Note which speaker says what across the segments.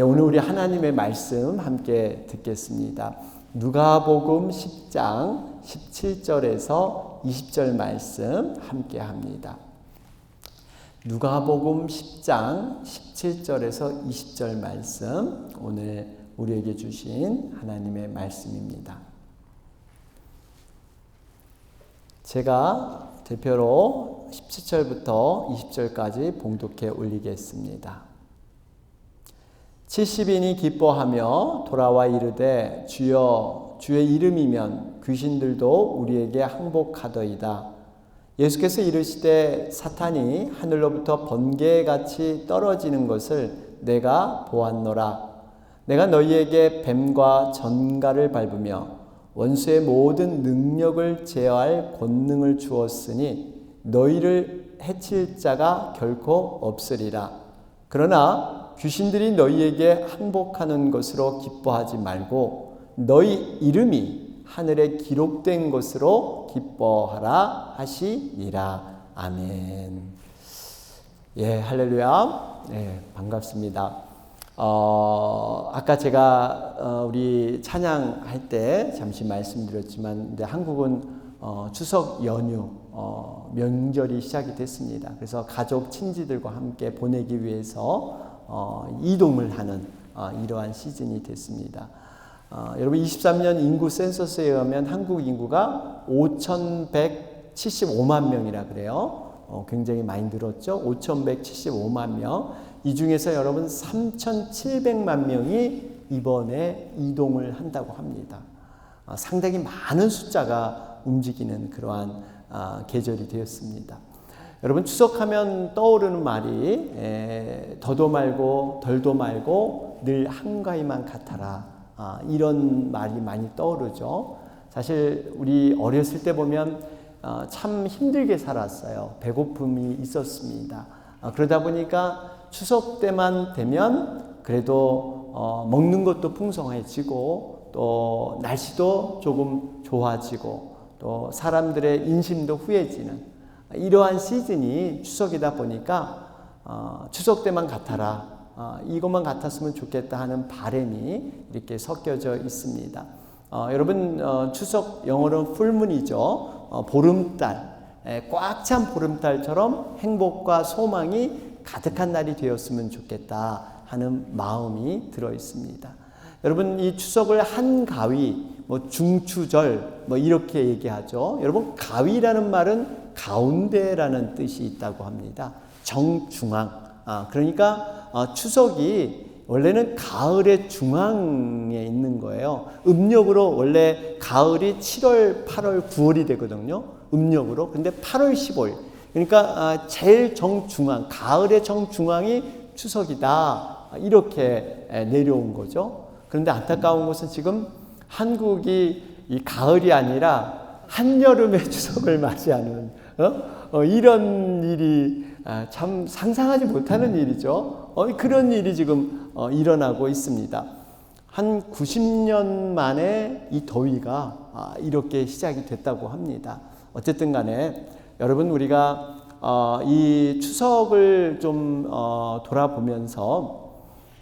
Speaker 1: 오늘 우리 하나님의 말씀 함께 듣겠습니다. 누가복음 10장 17절에서 20절 말씀 함께 합니다. 누가복음 10장 17절에서 20절 말씀, 오늘 우리에게 주신 하나님의 말씀입니다. 제가 대표로 17절부터 20절까지 봉독해 올리겠습니다. 70인이 기뻐하며 돌아와 이르되 주여 주의 이름이면 귀신들도 우리에게 항복하더이다. 예수께서 이르시되 사탄이 하늘로부터 번개같이 떨어지는 것을 내가 보았노라. 내가 너희에게 뱀과 전갈을 밟으며 원수의 모든 능력을 제어할 권능을 주었으니 너희를 해칠 자가 결코 없으리라. 그러나 귀신들이 너희에게 항복하는 것으로 기뻐하지 말고 너희 이름이 하늘에 기록된 것으로 기뻐하라 하시니라. 아멘. 할렐루야. 반갑습니다. 아까 제가 우리 찬양할 때 잠시 말씀드렸지만, 근데 한국은 추석 연휴 명절이 시작이 됐습니다. 그래서 가족 친지들과 함께 보내기 위해서 이동을 하는 이러한 시즌이 됐습니다. 여러분 23년 인구 센서스에 의하면 한국 인구가 5,175만 명이라 그래요. 굉장히 많이 늘었죠. 5,175만 명. 이 중에서 여러분 3,700만 명이 이번에 이동을 한다고 합니다. 상당히 많은 숫자가 움직이는 그러한 계절이 되었습니다. 여러분 추석하면 떠오르는 말이 더도 말고 덜도 말고 늘 한가위만 같아라. 이런 말이 많이 떠오르죠. 사실 우리 어렸을 때 보면 참 힘들게 살았어요. 배고픔이 있었습니다. 그러다 보니까 추석 때만 되면 그래도 먹는 것도 풍성해지고 또 날씨도 조금 좋아지고 또 사람들의 인심도 후해지는 이러한 시즌이 추석이다 보니까 추석 때만 같아라, 이것만 같았으면 좋겠다 하는 바람이 이렇게 섞여져 있습니다. 여러분 추석 영어로는 풀문이죠. 보름달, 꽉 찬 보름달처럼 행복과 소망이 가득한 날이 되었으면 좋겠다 하는 마음이 들어 있습니다. 여러분 이 추석을 한가위, 중추절 이렇게 얘기하죠. 여러분 가위라는 말은 가운데라는 뜻이 있다고 합니다. 정중앙. 그러니까 추석이 원래는 가을의 중앙에 있는 거예요. 음력으로 원래 가을이 7월, 8월, 9월이 되거든요. 음력으로. 근데 8월 15일. 그러니까 제일 정중앙, 가을의 정중앙이 추석이다. 이렇게 내려온 거죠. 그런데 안타까운 것은 지금 한국이 이 가을이 아니라 한여름의 추석을 맞이하는 이런 일이 참 상상하지 못하는 일이죠. 그런 일이 지금 일어나고 있습니다. 한 90년 만에 이 더위가 이렇게 시작이 됐다고 합니다. 어쨌든 간에 여러분 우리가 이 추석을 좀 돌아보면서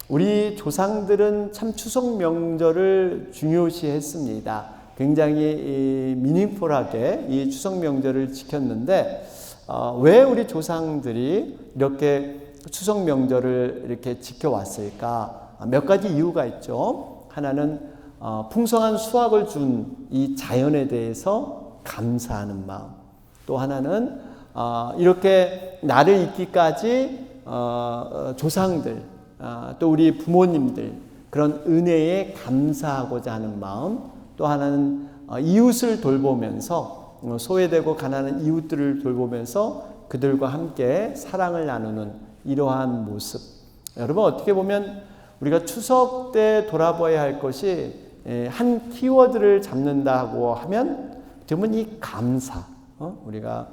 Speaker 1: 우리 조상들은 참 추석 명절을 중요시했습니다. 굉장히 미닝풀하게 이 추석 명절을 지켰는데 왜 우리 조상들이 이렇게 추석 명절을 이렇게 지켜왔을까? 몇 가지 이유가 있죠. 하나는 풍성한 수확을 준 이 자연에 대해서 감사하는 마음. 또 하나는 이렇게 나를 잇기까지 조상들, 또 우리 부모님들 그런 은혜에 감사하고자 하는 마음. 또 하나는 이웃을 돌보면서 소외되고 가난한 이웃들을 돌보면서 그들과 함께 사랑을 나누는 이러한 모습. 여러분 어떻게 보면 우리가 추석 때 돌아봐야 할 것이 한 키워드를 잡는다고 하면 그러면 이 감사. 우리가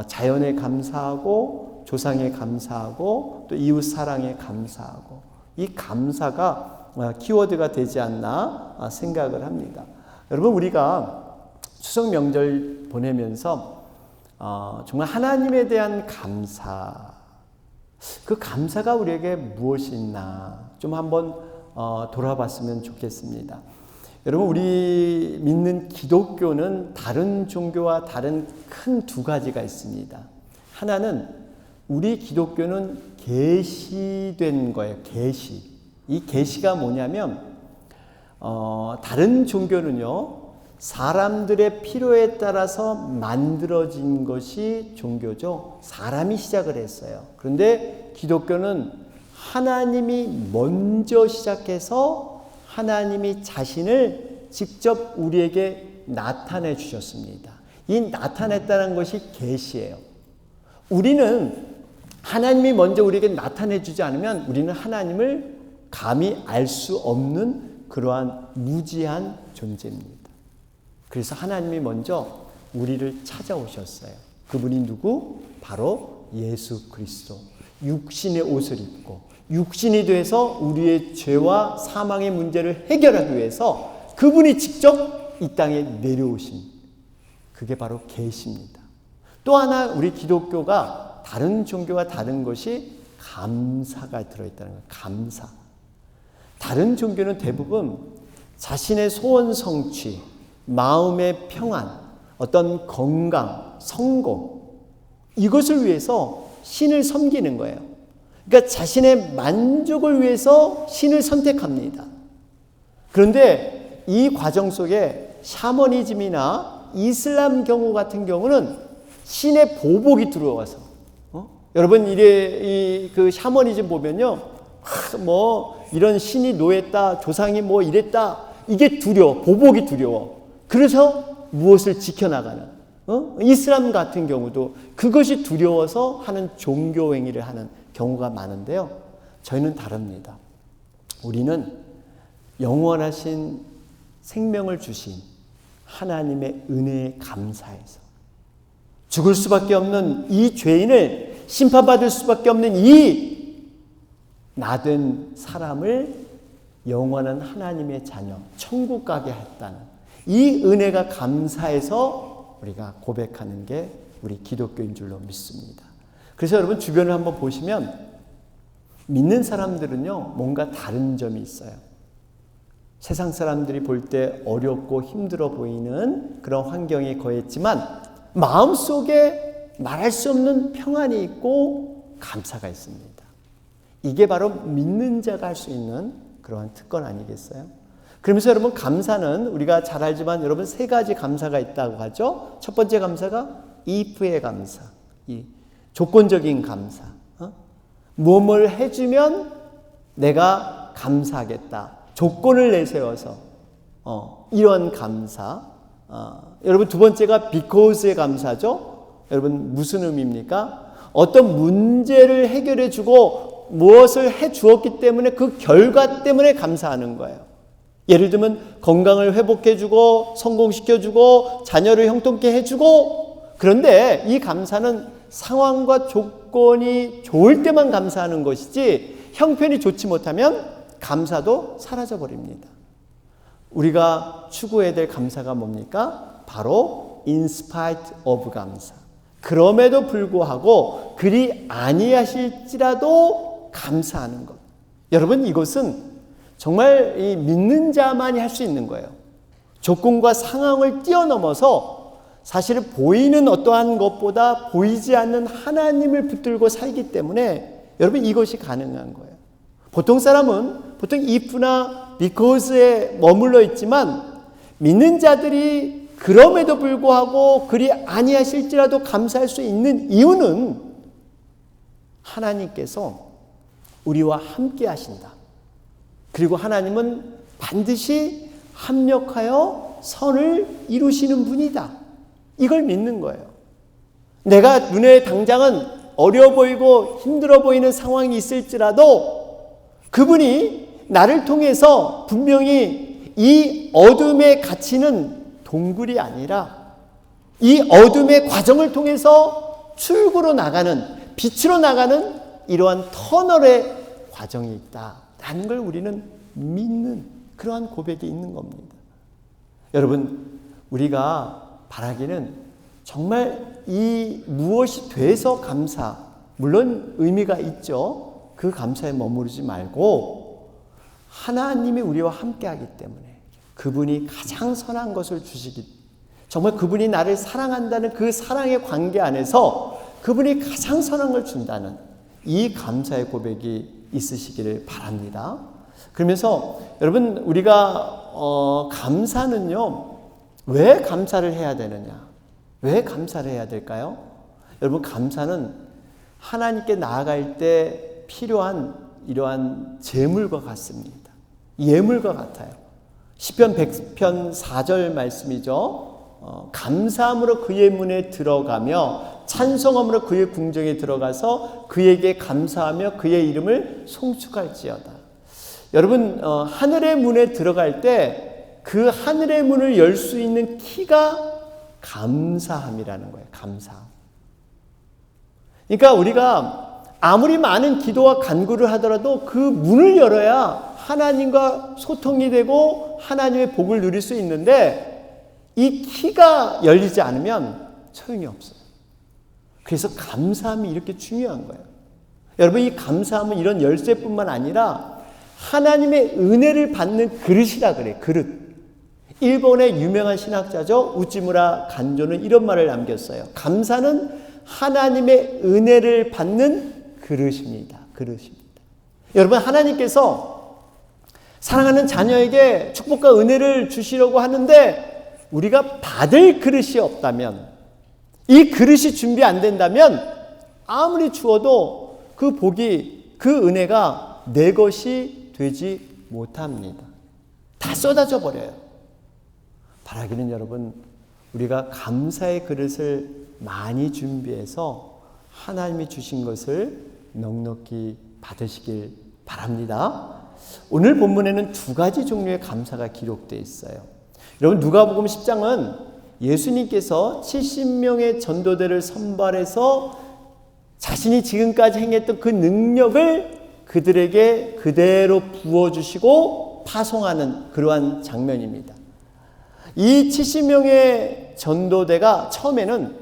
Speaker 1: 자연에 감사하고 조상에 감사하고 또 이웃 사랑에 감사하고 이 감사가 키워드가 되지 않나 생각을 합니다. 여러분 우리가 추석 명절 보내면서 정말 하나님에 대한 감사, 그 감사가 우리에게 무엇이 있나 좀 한번 돌아봤으면 좋겠습니다. 여러분, 우리 믿는 기독교는 다른 종교와 다른 큰 두 가지가 있습니다. 하나는 우리 기독교는 계시된 거예요. 계시. 이 계시가 뭐냐면 다른 종교는요, 사람들의 필요에 따라서 만들어진 것이 종교죠. 사람이 시작을 했어요. 그런데 기독교는 하나님이 먼저 시작해서 하나님이 자신을 직접 우리에게 나타내 주셨습니다. 이 나타냈다는 것이 계시예요. 우리는 하나님이 먼저 우리에게 나타내 주지 않으면 우리는 하나님을 감히 알 수 없는 그러한 무지한 존재입니다. 그래서 하나님이 먼저 우리를 찾아오셨어요. 그분이 누구? 바로 예수 그리스도. 육신의 옷을 입고 육신이 돼서 우리의 죄와 사망의 문제를 해결하기 위해서 그분이 직접 이 땅에 내려오신, 그게 바로 계시입니다. 또 하나 우리 기독교가 다른 종교와 다른 것이 감사가 들어있다는 거예요. 감사. 다른 종교는 대부분 자신의 소원 성취, 마음의 평안, 어떤 건강, 성공, 이것을 위해서 신을 섬기는 거예요. 그러니까 자신의 만족을 위해서 신을 선택합니다. 그런데 이 과정 속에 샤머니즘이나 이슬람 경우 같은 경우는 신의 보복이 들어와서, 여러분 그 샤머니즘 보면요, 뭐 이런 신이 노했다, 조상이 뭐 이랬다, 이게 두려워, 보복이 두려워. 그래서 무엇을 지켜나가는, 이슬람 같은 경우도 그것이 두려워서 하는 종교 행위를 하는 경우가 많은데요. 저희는 다릅니다. 우리는 영원하신 생명을 주신 하나님의 은혜에 감사해서 죽을 수밖에 없는 이 죄인을 심판받을 수밖에 없는 이 나된 사람을 영원한 하나님의 자녀, 천국 가게 했다는 이 은혜가 감사해서 우리가 고백하는 게 우리 기독교인 줄로 믿습니다. 그래서 여러분 주변을 한번 보시면 믿는 사람들은요, 뭔가 다른 점이 있어요. 세상 사람들이 볼 때 어렵고 힘들어 보이는 그런 환경이 거했지만 마음속에 말할 수 없는 평안이 있고 감사가 있습니다. 이게 바로 믿는 자가 할 수 있는 그러한 특권 아니겠어요? 그러면서 여러분, 감사는 우리가 잘 알지만 여러분 세 가지 감사가 있다고 하죠. 첫 번째 감사가 if의 감사, 이 조건적인 감사. 무엇을 해주면 내가 감사하겠다. 조건을 내세워서 이런 감사. 여러분 두 번째가 because의 감사죠. 여러분 무슨 의미입니까? 어떤 문제를 해결해 주고 무엇을 해 주었기 때문에 그 결과 때문에 감사하는 거예요. 예를 들면 건강을 회복해 주고 성공시켜 주고 자녀를 형통케 해 주고, 그런데 이 감사는 상황과 조건이 좋을 때만 감사하는 것이지 형편이 좋지 못하면 감사도 사라져 버립니다. 우리가 추구해야 될 감사가 뭡니까? 바로 in spite of 감사. 그럼에도 불구하고 그리 아니하실지라도 감사하는 것. 여러분, 이것은 정말 이 믿는 자만이 할 수 있는 거예요. 조건과 상황을 뛰어넘어서 사실은 보이는 어떠한 것보다 보이지 않는 하나님을 붙들고 살기 때문에 여러분 이것이 가능한 거예요. 보통 사람은 보통 if나 because에 머물러 있지만 믿는 자들이 그럼에도 불구하고 그리 아니하실지라도 감사할 수 있는 이유는 하나님께서 우리와 함께 하신다. 그리고 하나님은 반드시 합력하여 선을 이루시는 분이다. 이걸 믿는 거예요. 내가 눈에 당장은 어려워 보이고 힘들어 보이는 상황이 있을지라도 그분이 나를 통해서 분명히 이 어둠의 가치는 동굴이 아니라 이 어둠의 과정을 통해서 출구로 나가는, 빛으로 나가는 이러한 터널의 과정이 있다라는 걸 우리는 믿는 그러한 고백이 있는 겁니다. 여러분, 우리가 바라기는 정말 이 무엇이 돼서 감사, 물론 의미가 있죠. 그 감사에 머무르지 말고 하나님이 우리와 함께하기 때문에 그분이 가장 선한 것을 주시기, 정말 그분이 나를 사랑한다는 그 사랑의 관계 안에서 그분이 가장 선한 걸 준다는 이 감사의 고백이 있으시기를 바랍니다. 그러면서 여러분, 우리가 감사는요, 왜 감사를 해야 되느냐? 왜 감사를 해야 될까요? 여러분, 감사는 하나님께 나아갈 때 필요한 이러한 제물과 같습니다. 예물과 같아요. 시편 100편 4절 말씀이죠. 감사함으로 그의 문에 들어가며 찬송함으로 그의 궁정에 들어가서 그에게 감사하며 그의 이름을 송축할지어다. 여러분, 하늘의 문에 들어갈 때 그 하늘의 문을 열 수 있는 키가 감사함이라는 거예요. 감사함. 그러니까 우리가 아무리 많은 기도와 간구를 하더라도 그 문을 열어야 하나님과 소통이 되고 하나님의 복을 누릴 수 있는데, 이 키가 열리지 않으면 소용이 없어요. 그래서 감사함이 이렇게 중요한 거예요. 여러분, 이 감사함은 이런 열쇠뿐만 아니라 하나님의 은혜를 받는 그릇이라 그래요. 그릇. 일본의 유명한 신학자죠, 우찌무라 간조는 이런 말을 남겼어요. 감사는 하나님의 은혜를 받는 그릇입니다. 그릇입니다. 여러분, 하나님께서 사랑하는 자녀에게 축복과 은혜를 주시려고 하는데 우리가 받을 그릇이 없다면, 이 그릇이 준비 안 된다면 아무리 주어도 그 복이, 그 은혜가 내 것이 되지 못합니다. 다 쏟아져 버려요. 바라기는 여러분, 우리가 감사의 그릇을 많이 준비해서 하나님이 주신 것을 넉넉히 받으시길 바랍니다. 오늘 본문에는 두 가지 종류의 감사가 기록되어 있어요. 여러분, 누가복음 10장은 예수님께서 70명의 전도대를 선발해서 자신이 지금까지 행했던 그 능력을 그들에게 그대로 부어주시고 파송하는 그러한 장면입니다. 이 70명의 전도대가 처음에는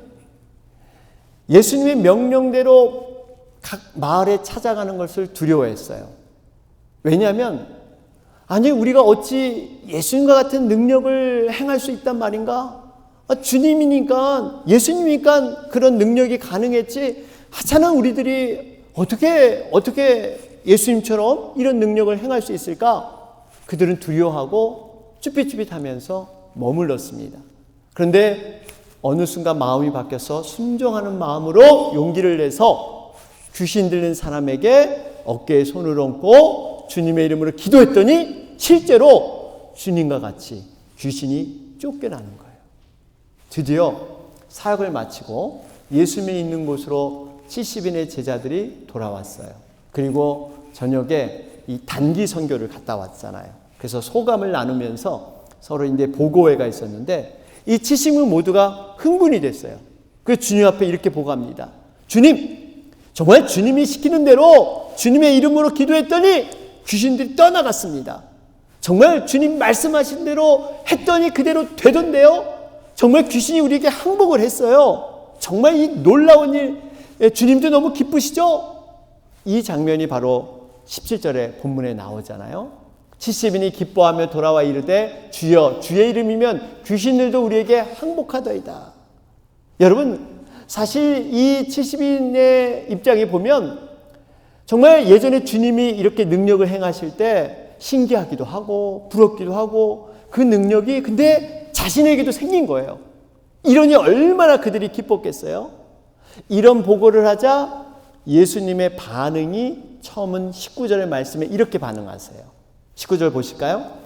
Speaker 1: 예수님의 명령대로 각 마을에 찾아가는 것을 두려워했어요. 왜냐하면, 아니, 우리가 어찌 예수님과 같은 능력을 행할 수 있단 말인가? 주님이니까, 예수님이니까 그런 능력이 가능했지, 하찮은 우리들이 어떻게 예수님처럼 이런 능력을 행할 수 있을까? 그들은 두려워하고 쭈삣쭈삣하면서 머물렀습니다. 그런데 어느 순간 마음이 바뀌어서 순종하는 마음으로 용기를 내서 귀신 들린 사람에게 어깨에 손을 얹고 주님의 이름으로 기도했더니 실제로 주님과 같이 귀신이 쫓겨나는 거예요. 드디어 사역을 마치고 예수님이 있는 곳으로 70인의 제자들이 돌아왔어요. 그리고 저녁에 이 단기 선교를 갔다 왔잖아요. 그래서 소감을 나누면서 서로 이제 보고회가 있었는데 이 70명 모두가 흥분이 됐어요. 그래서 주님 앞에 이렇게 보고합니다. 주님, 정말 주님이 시키는 대로 주님의 이름으로 기도했더니 귀신들이 떠나갔습니다. 정말 주님 말씀하신 대로 했더니 그대로 되던데요. 정말 귀신이 우리에게 항복을 했어요. 정말 이 놀라운 일, 주님도 너무 기쁘시죠? 이 장면이 바로 17절에 본문에 나오잖아요. 70인이 기뻐하며 돌아와 이르되 주여, 주의 이름이면 귀신들도 우리에게 항복하더이다. 여러분, 사실 이 70인의 입장에 보면 정말 예전에 주님이 이렇게 능력을 행하실 때 신기하기도 하고 부럽기도 하고 그 능력이 근데 자신에게도 생긴 거예요. 이러니 얼마나 그들이 기뻤겠어요? 이런 보고를 하자 예수님의 반응이 처음은 19절의 말씀에 이렇게 반응하세요. 19절 보실까요?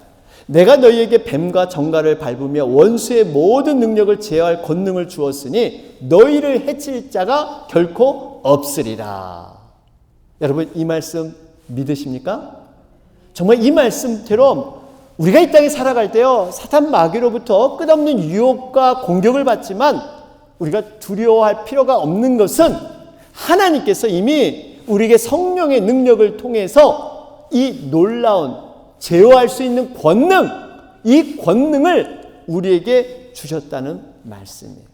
Speaker 1: 내가 너희에게 뱀과 정갈을 밟으며 원수의 모든 능력을 제어할 권능을 주었으니 너희를 해칠 자가 결코 없으리라. 여러분, 이 말씀 믿으십니까? 정말 이 말씀처럼 우리가 이 땅에 살아갈 때요, 사탄 마귀로부터 끝없는 유혹과 공격을 받지만 우리가 두려워할 필요가 없는 것은 하나님께서 이미 우리에게 성령의 능력을 통해서 이 놀라운 제어할 수 있는 권능, 이 권능을 우리에게 주셨다는 말씀이에요.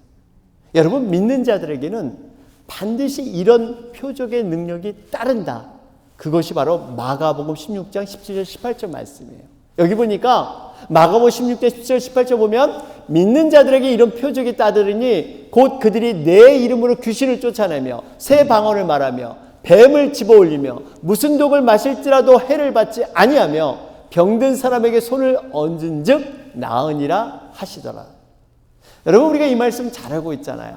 Speaker 1: 여러분, 믿는 자들에게는 반드시 이런 표적의 능력이 따른다. 그것이 바로 마가복음 16장 17절 18절 말씀이에요. 여기 보니까 마가복음 16장 17절 18절 보면 믿는 자들에게 이런 표적이 따르니 곧 그들이 내 이름으로 귀신을 쫓아내며 새 방언을 말하며 뱀을 집어올리며 무슨 독을 마실지라도 해를 받지 아니하며 병든 사람에게 손을 얹은 즉 나으니라 하시더라. 여러분, 우리가 이 말씀 잘 알고 있잖아요.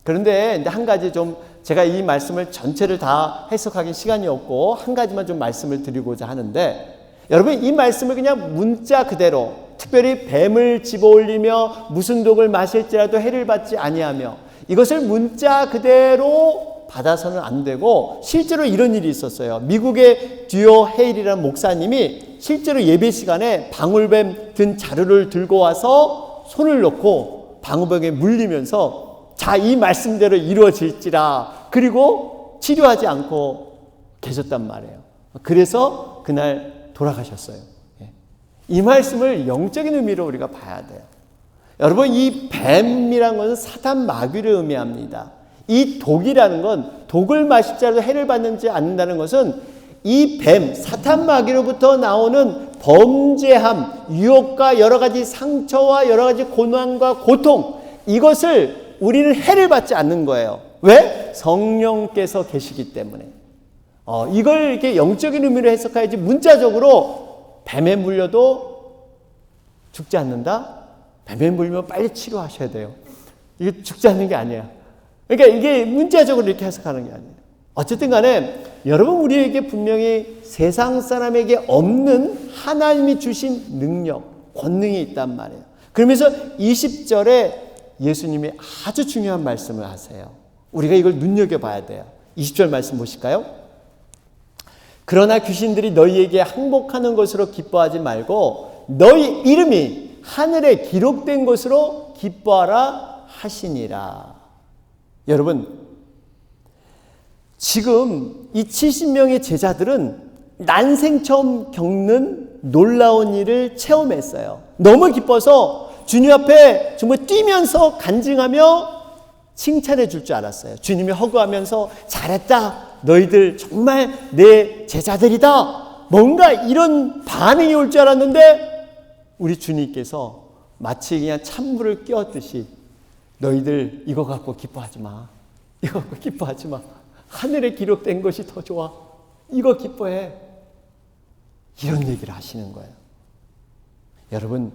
Speaker 1: 그런데 한 가지 좀 제가 이 말씀을 전체를 다 해석하기 시간이 없고 한 가지만 좀 말씀을 드리고자 하는데, 여러분 이 말씀을 그냥 문자 그대로, 특별히 뱀을 집어올리며 무슨 독을 마실지라도 해를 받지 아니하며, 이것을 문자 그대로 받아서는 안 되고, 실제로 이런 일이 있었어요. 미국의 듀오 헤일이라는 목사님이 실제로 예배 시간에 방울뱀 든 자루를 들고 와서 손을 놓고 방울뱀에 물리면서 자, 이 말씀대로 이루어질지라, 그리고 치료하지 않고 계셨단 말이에요. 그래서 그날 돌아가셨어요. 이 말씀을 영적인 의미로 우리가 봐야 돼요. 여러분, 이 뱀이라는 것은 사탄 마귀를 의미합니다. 이 독이라는 건, 독을 마실 자라도 해를 받는지 않는다는 것은 이 뱀, 사탄 마귀로부터 나오는 범죄함, 유혹과 여러 가지 상처와 여러 가지 고난과 고통, 이것을 우리는 해를 받지 않는 거예요. 왜? 성령께서 계시기 때문에. 이걸 이렇게 영적인 의미로 해석해야지, 문자적으로 뱀에 물려도 죽지 않는다? 뱀에 물리면 빨리 치료하셔야 돼요. 이게 죽지 않는 게 아니야. 그러니까 이게 문자적으로 이렇게 해석하는 게 아니에요. 어쨌든 간에 여러분, 우리에게 분명히 세상 사람에게 없는 하나님이 주신 능력, 권능이 있단 말이에요. 그러면서 20절에 예수님이 아주 중요한 말씀을 하세요. 우리가 이걸 눈여겨봐야 돼요. 20절 말씀 보실까요? 그러나 귀신들이 너희에게 항복하는 것으로 기뻐하지 말고 너희 이름이 하늘에 기록된 것으로 기뻐하라 하시니라. 여러분, 지금 이 70명의 제자들은 난생 처음 겪는 놀라운 일을 체험했어요. 너무 기뻐서 주님 앞에 정말 뛰면서 간증하며 칭찬해 줄 줄 알았어요. 주님이 허구하면서 잘했다, 너희들 정말 내 제자들이다, 뭔가 이런 반응이 올 줄 알았는데, 우리 주님께서 마치 그냥 찬물을 끼얹듯이 너희들 이거 갖고 기뻐하지 마, 이거 갖고 기뻐하지 마, 하늘에 기록된 것이 더 좋아, 이거 기뻐해, 이런 얘기를 하시는 거예요. 여러분,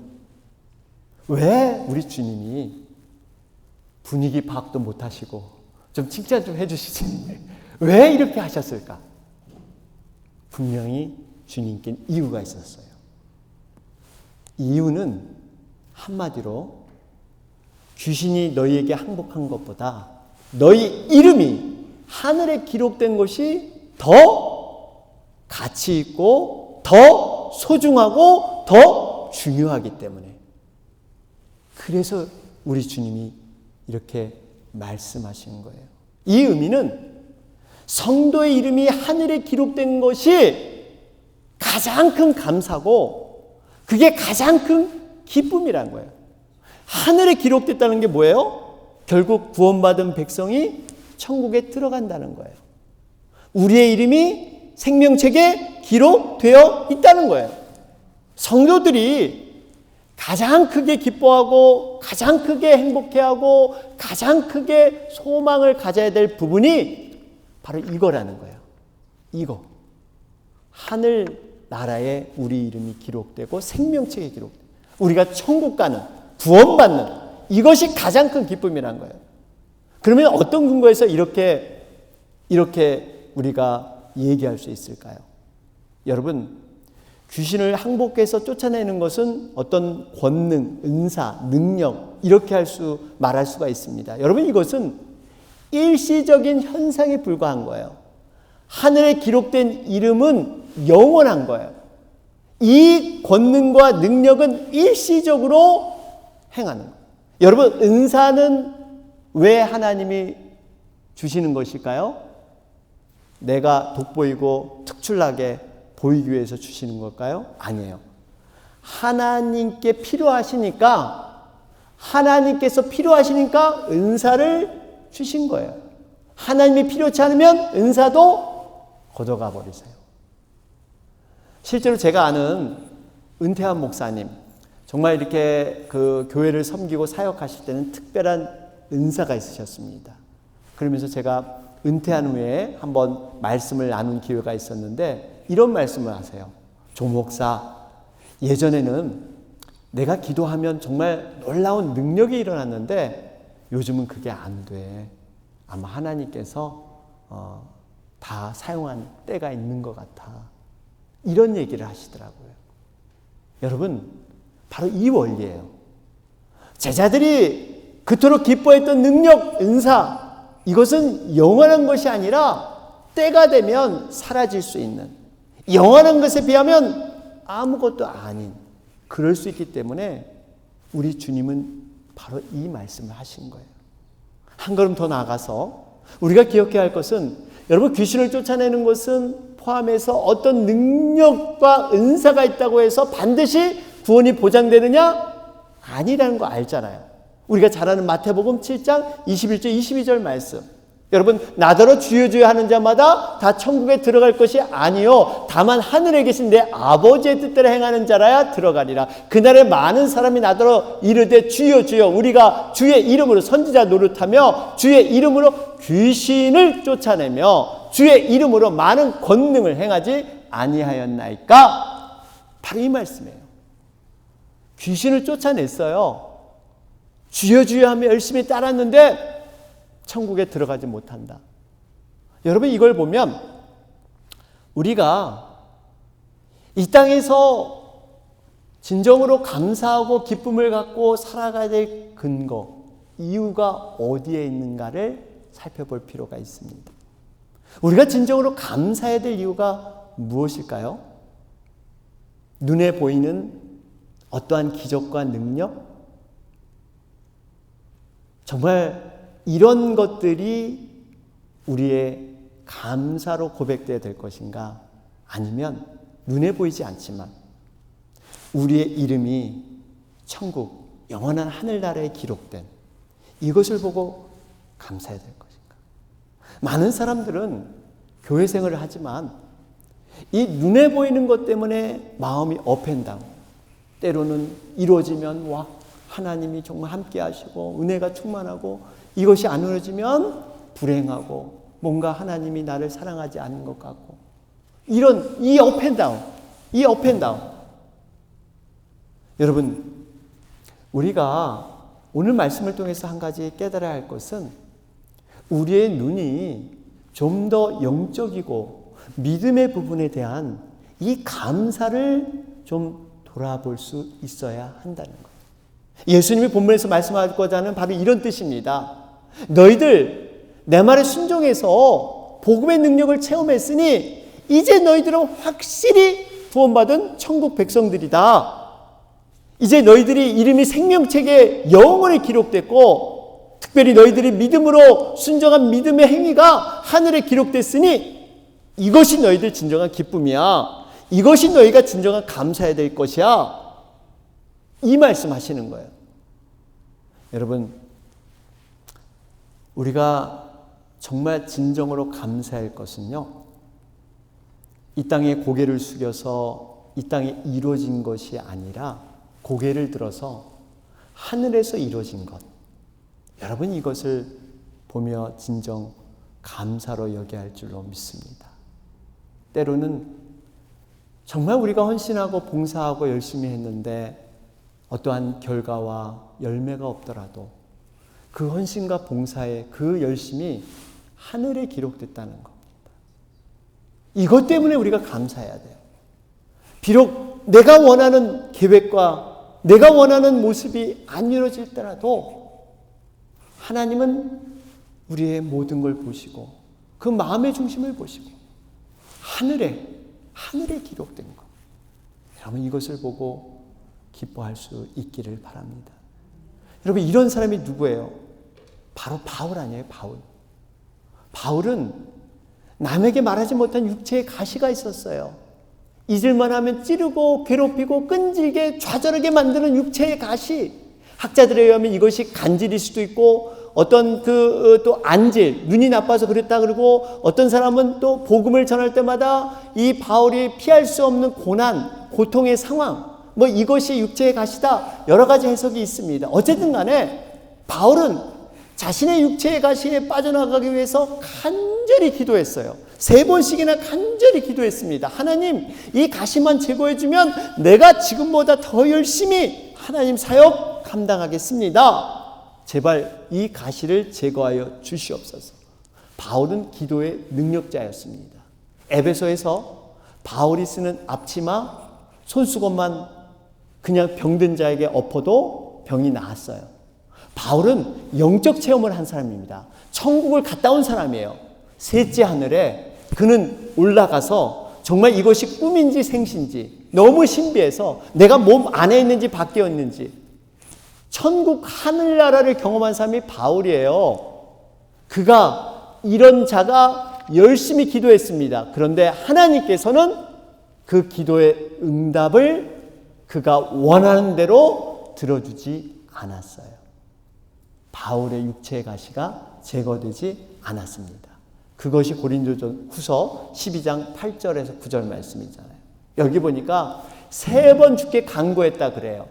Speaker 1: 왜 우리 주님이 분위기 파악도 못하시고, 좀 칭찬 좀 해주시지, 왜 이렇게 하셨을까? 분명히 주님께 이유가 있었어요. 이유는 한마디로 귀신이 너희에게 항복한 것보다 너희 이름이 하늘에 기록된 것이 더 가치 있고 더 소중하고 더 중요하기 때문에, 그래서 우리 주님이 이렇게 말씀하시는 거예요. 이 의미는 성도의 이름이 하늘에 기록된 것이 가장 큰 감사고, 그게 가장 큰 기쁨이라는 거예요. 하늘에 기록됐다는 게 뭐예요? 결국 구원받은 백성이 천국에 들어간다는 거예요. 우리의 이름이 생명책에 기록되어 있다는 거예요. 성도들이 가장 크게 기뻐하고 가장 크게 행복해하고 가장 크게 소망을 가져야 될 부분이 바로 이거라는 거예요. 이거. 하늘 나라에 우리 이름이 기록되고 생명책에 기록되고 우리가 천국 가는, 구원받는, 이것이 가장 큰 기쁨이라는 거예요. 그러면 어떤 근거에서 이렇게 우리가 얘기할 수 있을까요? 여러분, 귀신을 항복해서 쫓아내는 것은 어떤 권능, 은사, 능력, 이렇게 말할 수가 있습니다. 여러분, 이것은 일시적인 현상에 불과한 거예요. 하늘에 기록된 이름은 영원한 거예요. 이 권능과 능력은 일시적으로 행하는 거예요. 여러분, 은사는 왜 하나님이 주시는 것일까요? 내가 돋보이고 특출나게 보이기 위해서 주시는 걸까요? 아니에요. 하나님께 필요하시니까, 하나님께서 필요하시니까 은사를 주신 거예요. 하나님이 필요치 않으면 은사도 걷어가 버리세요. 실제로 제가 아는 은퇴한 목사님, 정말 이렇게 그 교회를 섬기고 사역하실 때는 특별한 은사가 있으셨습니다. 그러면서 제가 은퇴한 후에 한번 말씀을 나눈 기회가 있었는데 이런 말씀을 하세요. 조 목사, 예전에는 내가 기도하면 정말 놀라운 능력이 일어났는데 요즘은 그게 안 돼. 아마 하나님께서 다 사용한 때가 있는 것 같아. 이런 얘기를 하시더라고요. 여러분, 바로 이 원리예요. 제자들이 그토록 기뻐했던 능력, 은사, 이것은 영원한 것이 아니라 때가 되면 사라질 수 있는, 영원한 것에 비하면 아무것도 아닌, 그럴 수 있기 때문에 우리 주님은 바로 이 말씀을 하신 거예요. 한 걸음 더 나아가서 우리가 기억해야 할 것은, 여러분, 귀신을 쫓아내는 것은 포함해서 어떤 능력과 은사가 있다고 해서 반드시 구원이 보장되느냐? 아니라는 거 알잖아요. 우리가 잘 아는 마태복음 7장 21절 22절 말씀. 여러분, 나더러 주여 주여 하는 자마다 다 천국에 들어갈 것이 아니요 다만 하늘에 계신 내 아버지의 뜻대로 행하는 자라야 들어가리라. 그날에 많은 사람이 나더러 이르되 주여 주여, 우리가 주의 이름으로 선지자 노릇하며 주의 이름으로 귀신을 쫓아내며 주의 이름으로 많은 권능을 행하지 아니하였나이까? 바로 이 말씀이에요. 귀신을 쫓아냈어요. 주여 주여 하며 열심히 따랐는데 천국에 들어가지 못한다. 여러분, 이걸 보면 우리가 이 땅에서 진정으로 감사하고 기쁨을 갖고 살아가야 될 근거, 이유가 어디에 있는가를 살펴볼 필요가 있습니다. 우리가 진정으로 감사해야 될 이유가 무엇일까요? 눈에 보이는 어떠한 기적과 능력? 정말 이런 것들이 우리의 감사로 고백되어야 될 것인가? 아니면 눈에 보이지 않지만 우리의 이름이 천국, 영원한 하늘나라에 기록된 이것을 보고 감사해야 될 것인가? 많은 사람들은 교회 생활을 하지만 이 눈에 보이는 것 때문에 마음이 업앤다운, 때로는 이루어지면 와, 하나님이 정말 함께 하시고 은혜가 충만하고, 이것이 안 이루어지면 불행하고 뭔가 하나님이 나를 사랑하지 않은 것 같고, 이런 이 업앤다운, 이 업앤다운. 여러분, 우리가 오늘 말씀을 통해서 한 가지 깨달아야 할 것은 우리의 눈이 좀 더 영적이고 믿음의 부분에 대한 이 감사를 좀 돌아볼 수 있어야 한다는 거예요. 예수님이 본문에서 말씀하고자 하는 바로 이런 뜻입니다. 너희들 내 말에 순종해서 복음의 능력을 체험했으니 이제 너희들은 확실히 구원받은 천국 백성들이다. 이제 너희들이 이름이 생명책에 영원히 기록됐고, 특별히 너희들이 믿음으로 순종한 믿음의 행위가 하늘에 기록됐으니 이것이 너희들 진정한 기쁨이야. 이것이 너희가 진정한 감사해야 될 것이야. 이 말씀하시는 거예요. 여러분, 우리가 정말 진정으로 감사할 것은요, 이 땅에 고개를 숙여서 이 땅에 이루어진 것이 아니라 고개를 들어서 하늘에서 이루어진 것, 여러분, 이것을 보며 진정 감사로 여겨야 할 줄로 믿습니다. 때로는 정말 우리가 헌신하고 봉사하고 열심히 했는데 어떠한 결과와 열매가 없더라도 그 헌신과 봉사의 그 열심이 하늘에 기록됐다는 겁니다. 이것 때문에 우리가 감사해야 돼요. 비록 내가 원하는 계획과 내가 원하는 모습이 안 이루어질 때라도 하나님은 우리의 모든 걸 보시고 그 마음의 중심을 보시고 하늘에 기록된 것, 여러분, 이것을 보고 기뻐할 수 있기를 바랍니다. 여러분, 이런 사람이 누구예요? 바로 바울 아니에요? 바울은 남에게 말하지 못한 육체의 가시가 있었어요. 잊을만 하면 찌르고 괴롭히고 끈질게 좌절하게 만드는 육체의 가시. 학자들에 의하면 이것이 간질일 수도 있고 어떤 또 안질, 눈이 나빠서 그랬다 그러고 어떤 사람은 또 복음을 전할 때마다 이 바울이 피할 수 없는 고난, 고통의 상황, 뭐 이것이 육체의 가시다, 여러 가지 해석이 있습니다. 어쨌든 간에 바울은 자신의 육체의 가시에 빠져나가기 위해서 간절히 기도했어요. 3번씩이나 간절히 기도했습니다. 하나님, 이 가시만 제거해주면 내가 지금보다 더 열심히 하나님 사역 감당하겠습니다. 제발 이 가시를 제거하여 주시옵소서. 바울은 기도의 능력자였습니다. 에베소에서 바울이 쓰는 앞치마, 손수건만 그냥 병든 자에게 엎어도 병이 나았어요. 바울은 영적 체험을 한 사람입니다. 천국을 갔다 온 사람이에요. 셋째 하늘에 그는 올라가서 정말 이것이 꿈인지 생신지 너무 신비해서 내가 몸 안에 있는지 밖에 있는지 천국 하늘나라를 경험한 사람이 바울이에요. 그가 이런 자가 열심히 기도했습니다. 그런데 하나님께서는 그 기도의 응답을 그가 원하는 대로 들어주지 않았어요. 바울의 육체의 가시가 제거되지 않았습니다. 그것이 고린도전후서 12장 8절에서 9절 말씀이잖아요. 여기 보니까 3번 주께 간구했다 그래요.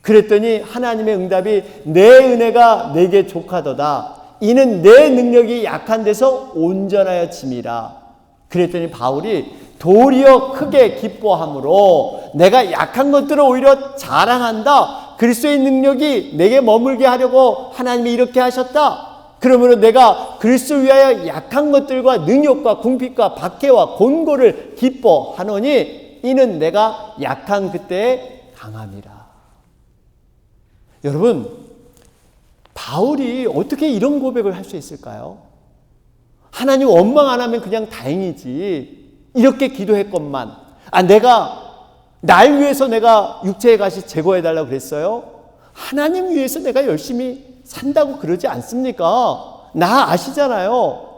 Speaker 1: 그랬더니 하나님의 응답이 내 은혜가 내게 족하도다. 이는 내 능력이 약한 데서 온전하여 짐이라. 그랬더니 바울이 도리어 크게 기뻐함으로 내가 약한 것들을 오히려 자랑한다. 그리스도의 능력이 내게 머물게 하려고 하나님이 이렇게 하셨다. 그러므로 내가 그리스도를 위하여 약한 것들과 능력과 궁핍과 박해와 곤고를 기뻐하노니 이는 내가 약한 그때에 강함이라. 여러분, 바울이 어떻게 이런 고백을 할 수 있을까요? 하나님 원망 안 하면 그냥 다행이지. 이렇게 기도했건만. 내가 날 위해서 내가 육체의 가시 제거해달라고 그랬어요? 하나님 위해서 내가 열심히 산다고 그러지 않습니까? 나 아시잖아요.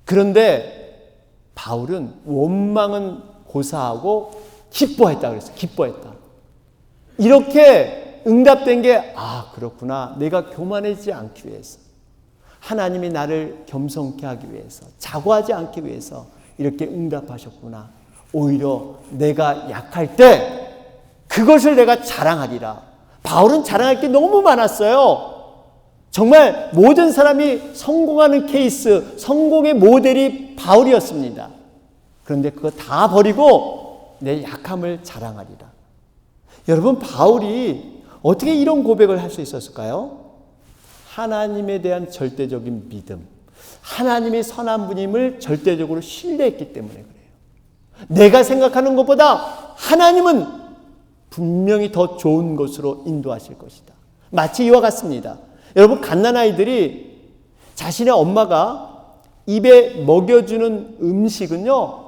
Speaker 1: 그런데 바울은 원망은 고사하고 기뻐했다 그랬어요. 기뻐했다. 이렇게 응답된 게 그렇구나. 내가 교만해지지 않기 위해서, 하나님이 나를 겸손케 하기 위해서, 자고하지 않기 위해서 이렇게 응답하셨구나. 오히려 내가 약할 때 그것을 내가 자랑하리라. 바울은 자랑할 게 너무 많았어요. 정말 모든 사람이 성공하는 케이스, 성공의 모델이 바울이었습니다. 그런데 그거 다 버리고 내 약함을 자랑하리라. 여러분, 바울이 어떻게 이런 고백을 할 수 있었을까요? 하나님에 대한 절대적인 믿음, 하나님의 선한 분임을 절대적으로 신뢰했기 때문에 그래요. 내가 생각하는 것보다 하나님은 분명히 더 좋은 것으로 인도하실 것이다. 마치 이와 같습니다. 여러분, 갓난아이들이 자신의 엄마가 입에 먹여주는 음식은요,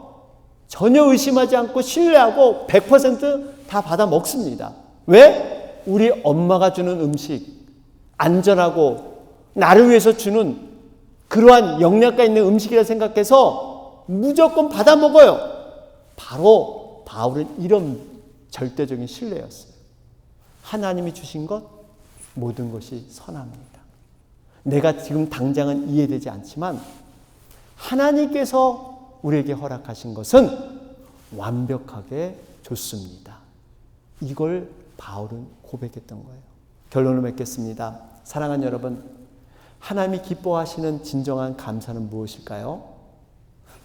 Speaker 1: 전혀 의심하지 않고 신뢰하고 100% 받아 먹습니다. 왜? 우리 엄마가 주는 음식, 안전하고 나를 위해서 주는 그러한 영양가 있는 음식이라 생각해서 무조건 받아 먹어요. 바로 바울은 이런 절대적인 신뢰였어요. 하나님이 주신 것, 모든 것이 선합니다. 내가 지금 당장은 이해되지 않지만 하나님께서 우리에게 허락하신 것은 완벽하게 좋습니다. 이걸 바울은 고백했던 거예요. 결론을 맺겠습니다. 사랑하는 여러분, 하나님이 기뻐하시는 진정한 감사는 무엇일까요?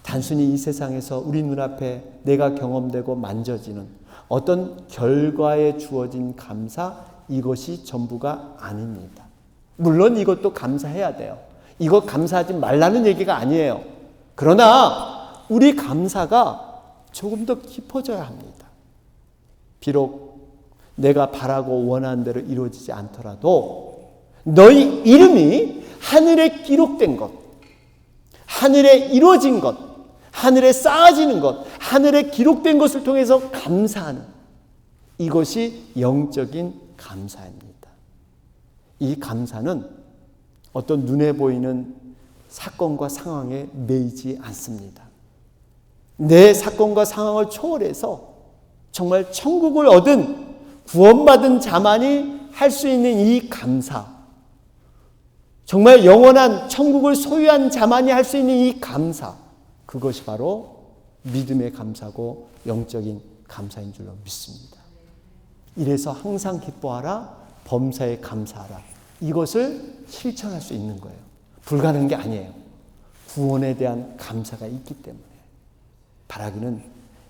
Speaker 1: 단순히 이 세상에서 우리 눈앞에 내가 경험되고 만져지는 어떤 결과에 주어진 감사, 이것이 전부가 아닙니다. 물론 이것도 감사해야 돼요. 이것 감사하지 말라는 얘기가 아니에요. 그러나 우리 감사가 조금 더 깊어져야 합니다. 비록 내가 바라고 원하는 대로 이루어지지 않더라도 너희 이름이 하늘에 기록된 것, 하늘에 이루어진 것, 하늘에 쌓아지는 것, 하늘에 기록된 것을 통해서 감사하는, 이것이 영적인 감사입니다. 이 감사는 어떤 눈에 보이는 사건과 상황에 매이지 않습니다. 내 사건과 상황을 초월해서 정말 천국을 얻은 구원받은 자만이 할 수 있는 이 감사, 정말 영원한 천국을 소유한 자만이 할 수 있는 이 감사, 그것이 바로 믿음의 감사고 영적인 감사인 줄로 믿습니다. 이래서 항상 기뻐하라, 범사에 감사하라. 이것을 실천할 수 있는 거예요. 불가능한 게 아니에요. 구원에 대한 감사가 있기 때문에. 바라기는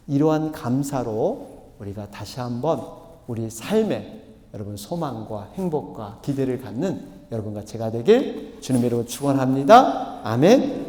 Speaker 1: 이러한 감사로 우리가 다시 한번 우리 삶에 여러분 소망과 행복과 기대를 갖는 여러분과 제가 되길 주님의 이름으로 축원합니다. 아멘.